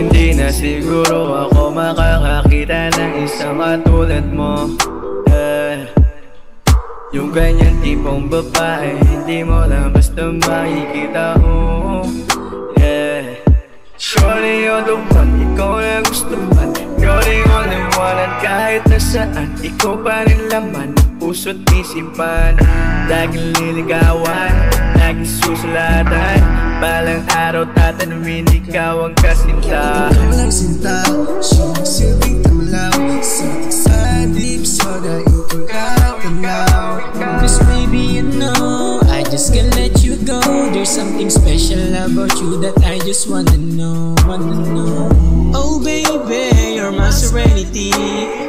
Hindi na siguro ako makakakita ng isang katulad mo. Yung ganyan tipong babae, hindi mo lang basta makikita. Shorty, you're the one, ikaw na gustuhan. You're the only one at kahit nasaan, ikaw pa rin laman ng puso't isipan. Laging liligawan, laging susulatan. Balang araw tatanungin, ikaw ang kasinta. Ikaw lang sinta, siyang silbing tamlaw. Satik sa dib, so na ikaw kakanaw. Cause maybe you know, I just can't let you go. There's something special about you that I just wanna know, Oh baby, you're my serenity.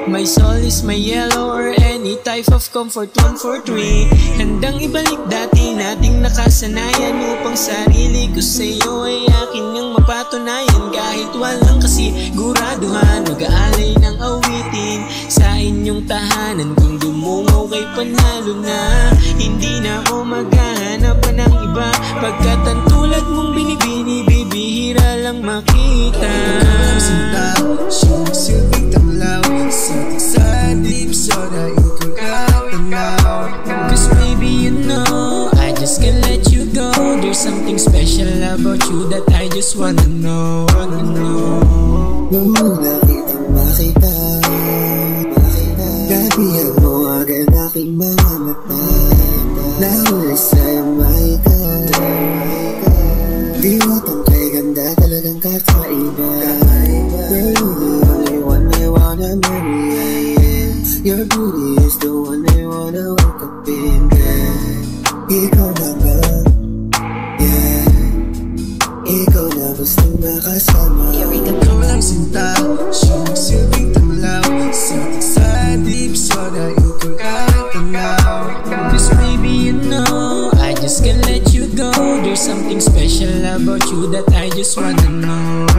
My soul is my yellow or any type of comfort, 1 for 3. Handang ibalik dati nating nakasanayan upang sarili ko sa'yo ay akin ngang mapatunayan. Kahit walang kasiguraduhan, mag-aalay ng awitin sa inyong tahanan. Kung dumungaw kay panalo na, hindi na ako maghahanap pa ng iba. Pagkat ang tulad mong binibini, bibihira lang makita. Ikaw lang sinta, siyang silbing tamlaw. Satik sa dib, so na ikaw kakanaw. Cause maybe you know, I just can't let you go. There's something special about you that I just wanna know, Nung una kitang makita, gabihan mo agad aking mga mata. Nahuli sa'yo mahika, diwatang kay ganda talagang kakaiba. Girl, you're the only one I wanna marry, yeah. Your beauty is the one I wanna wake up in bed. Ikaw na ba? Yeah. Ikaw na gustong makasama. Ikaw lang sinta, siyang silbing tamlaw. Satik sa dib, so na ikaw kakanaw. Cause maybe you know, I just can't let you go. There's something special about you that I just wanna know,